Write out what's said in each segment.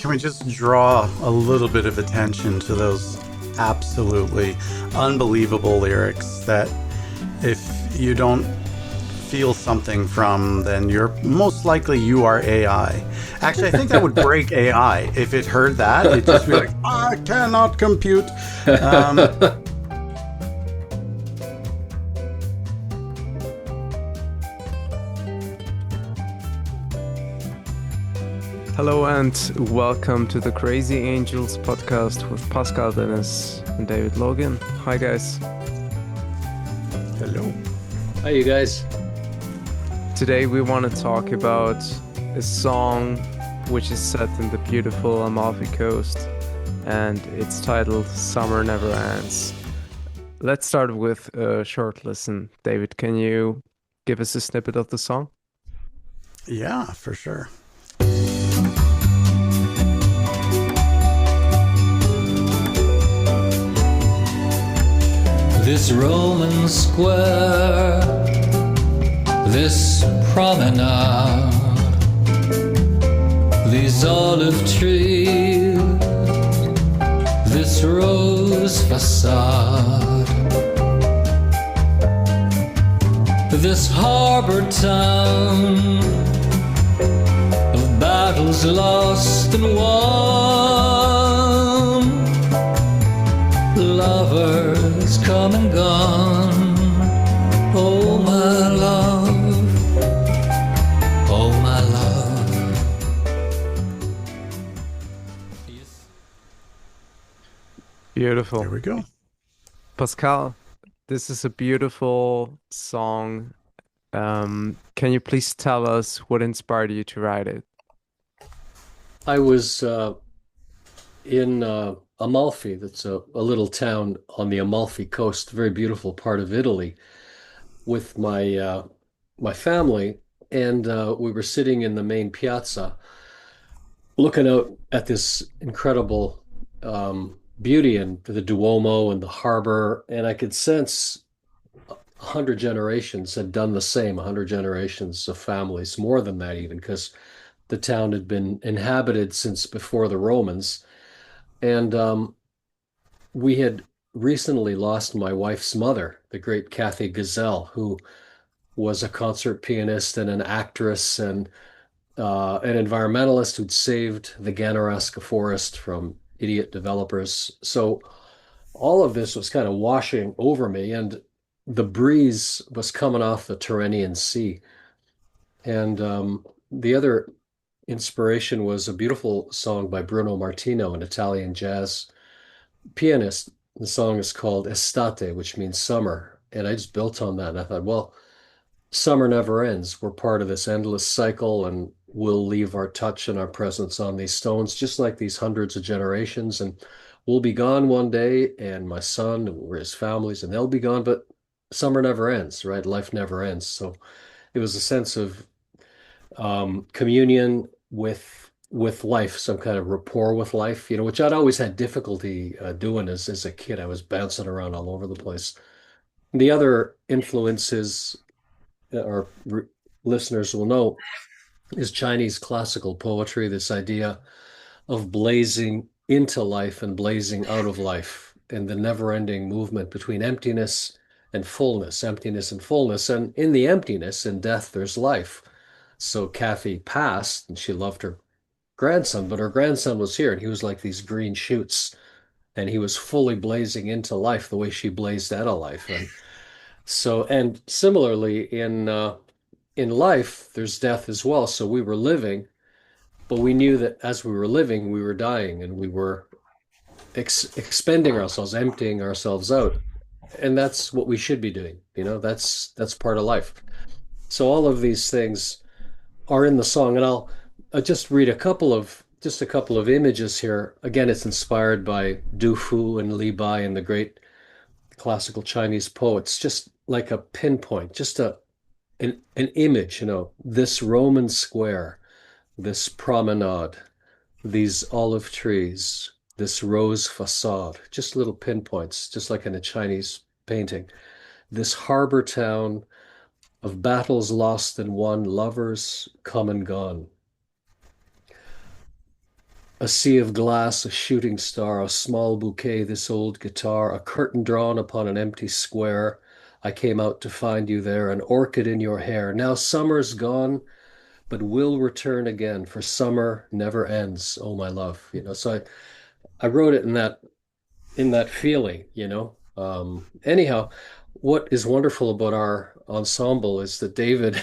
can we just draw a little bit of attention to those absolutely unbelievable lyrics that if you don't feel something from, then you're most likely you are AI. Actually, I think that would break AI if it heard that. It'd just be like, I cannot compute. Um, Hello and welcome to the Crazy Angels podcast with Pascal Dennis and David Logan. Hi guys. Hello. Hi, you guys. Today we want to talk about a song which is set in the beautiful Amalfi Coast and it's titled Summer Never Ends. Let's start with a short listen. David, can you give us a snippet of the song? Yeah, for sure. This Roman square, this promenade, these olive trees, this rose facade, this harbor town of battles lost and won, lovers come and gone. Oh my love, oh my love. Yes. Beautiful. There we go. Pascal, this is a beautiful song. Can you please tell us what inspired you to write it? I was in Amalfi. That's a little town on the Amalfi Coast, very beautiful part of Italy, with my family, and we were sitting in the main piazza, looking out at this incredible beauty and the Duomo and the harbor, and I could sense 100 generations had done the same, 100 generations of families, more than that even, because the town had been inhabited since before the Romans. And we had recently lost my wife's mother, the great Kathy Gazelle, who was a concert pianist and an actress and an environmentalist who'd saved the Ganaraska forest from idiot developers. So all of this was kind of washing over me, and the breeze was coming off the Tyrrhenian Sea. And the other inspiration was a beautiful song by Bruno Martino, an Italian jazz pianist. The song is called Estate, which means summer. And I just built on that. And I thought, well, summer never ends. We're part of this endless cycle, and we'll leave our touch and our presence on these stones, just like these hundreds of generations. And we'll be gone one day, and my son or his families, and they'll be gone, but summer never ends, right? Life never ends. So it was a sense of communion with life, some kind of rapport with life, which I'd always had difficulty doing as a kid. I was bouncing around all over the place. The other influences our listeners will know is Chinese classical poetry, this idea of blazing into life and blazing out of life, and the never-ending movement between emptiness and fullness, emptiness and fullness. And in the emptiness and death, there's life. So Kathy passed and she loved her grandson, but her grandson was here and he was like these green shoots and he was fully blazing into life the way she blazed out of life. And similarly in life, there's death as well. So we were living, but we knew that as we were living, we were dying and we were expending ourselves, emptying ourselves out. And that's what we should be doing. That's part of life. So all of these things are in the song, and I'll just read a couple of images here. Again, it's inspired by Du Fu and Li Bai and the great classical Chinese poets. Just like a pinpoint, just an image. This Roman square, this promenade, these olive trees, this rose facade. Just little pinpoints, just like in a Chinese painting. This harbor town of battles lost and won, lovers come and gone. A sea of glass, a shooting star, a small bouquet, this old guitar, a curtain drawn upon an empty square. I came out to find you there, an orchid in your hair. Now summer's gone, but will return again, for summer never ends, oh my love. So I wrote it in that feeling, Anyhow, what is wonderful about our ensemble is that David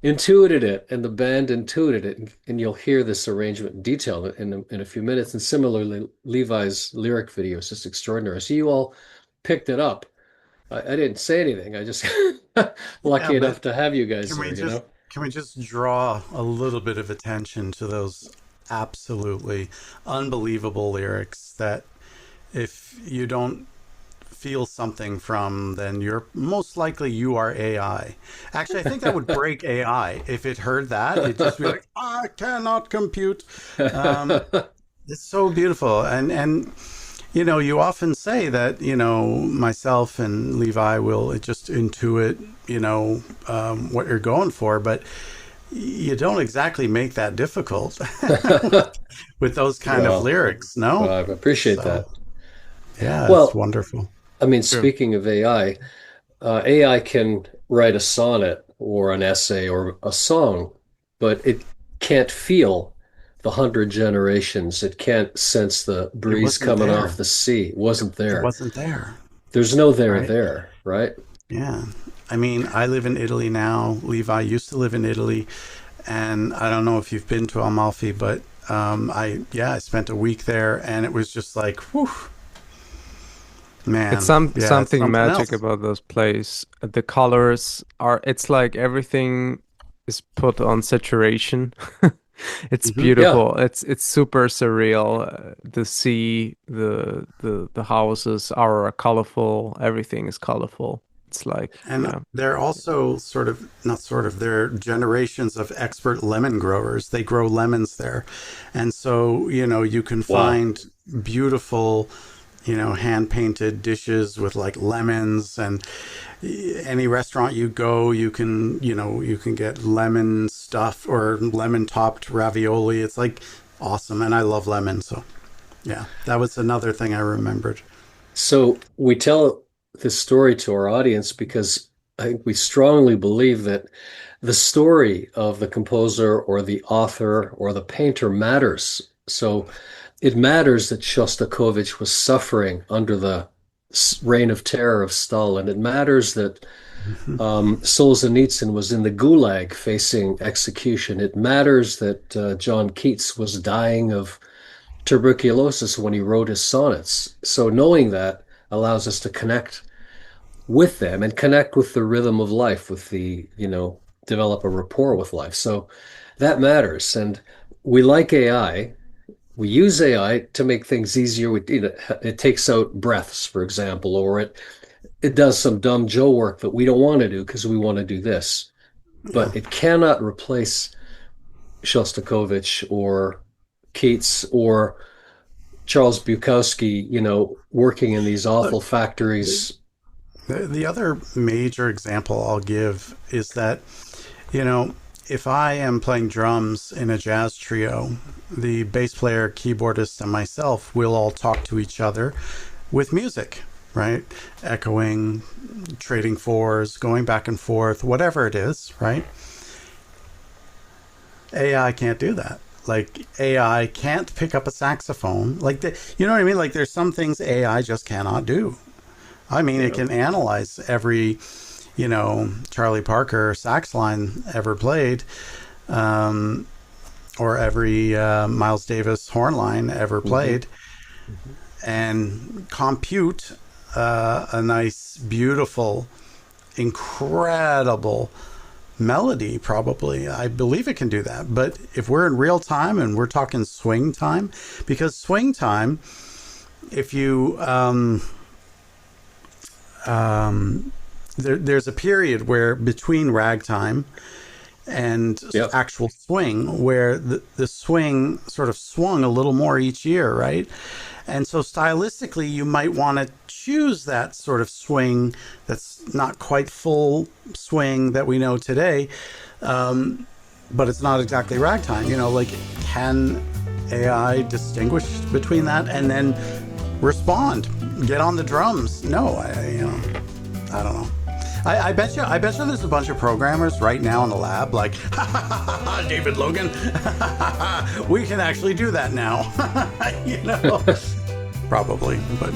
intuited it and the band intuited it, and you'll hear this arrangement in detail in a few minutes. And similarly, Levi's lyric video is just extraordinary. So you all picked it up. I didn't say anything. I just Yeah, lucky enough but to have you guys can we there, just draw a little bit of attention to those absolutely unbelievable lyrics that if you don't feel something from, then you're most likely you are AI. Actually, I think that would break AI if it heard that. It'd just be like, I cannot compute. Um, it's so beautiful, and you often say that myself and Levi will just intuit what you're going for, but you don't exactly make that difficult with those kind of Well, lyrics, no? I appreciate So that. yeah, it's Well, wonderful. I mean, True. speaking of AI, AI can write a sonnet or an essay or a song, but it can't feel the 100 generations. It can't sense the It breeze wasn't coming off there. the sea. It wasn't It there. wasn't there, There's no right? there, right? Yeah. I mean, I live in Italy now. Levi used to live in Italy, and I don't know if you've been to Amalfi, but I spent a week there, and it was just like, whew, It's man, yeah, it's something something magic else. about those plays. The colors are, it's like everything is put on saturation. It's Yeah. beautiful. It's super surreal. The sea, the houses are colorful. Everything is colorful. It's like, And they're also they're generations of expert lemon growers. They grow lemons there. And so, you can Wow. find beautiful, hand painted dishes with like lemons, and any restaurant you go, you can get lemon stuff or lemon topped ravioli. It's like awesome. And I love lemon. So yeah, that was another thing I remembered. So we tell this story to our audience because I think we strongly believe that the story of the composer or the author or the painter matters. So it matters that Shostakovich was suffering under the reign of terror of Stalin. It matters that Solzhenitsyn was in the Gulag facing execution. It matters that John Keats was dying of tuberculosis when he wrote his sonnets. So knowing that allows us to connect with them and connect with the rhythm of life, with develop a rapport with life. So that matters. And we like AI. We use AI to make things easier. It takes out breaths, for example, or it does some dumb Joe work that we don't want to do because we want to do this. Yeah. But it cannot replace Shostakovich or Keats or Charles Bukowski, working in these Look, awful factories. the other major example I'll give is that, you know, if I am playing drums in a jazz trio, the bass player, keyboardist, and myself will all talk to each other with music, right? Echoing, trading fours, going back and forth, whatever it is, right? AI can't do that. Like AI can't pick up a saxophone. You know what I mean? Like there's some things AI just cannot do. I mean, it Yeah. can analyze every, Charlie Parker sax line ever played, um, or every Miles Davis horn line ever hmm played, and compute a nice, beautiful, incredible melody. Probably, I believe it can do that. But if we're in real time and we're talking swing time, because swing time, if you there's a period where between ragtime and Yep. actual swing where the swing sort of swung a little more each year, right? And so stylistically, you might want to choose that sort of swing that's not quite full swing that we know today, but it's not exactly ragtime. Like can AI distinguish between that and then respond, get on the drums? No, I don't know. I bet you there's a bunch of programmers right now in the lab like, ha ha ha ha, David Logan, we can actually do that now. Probably, but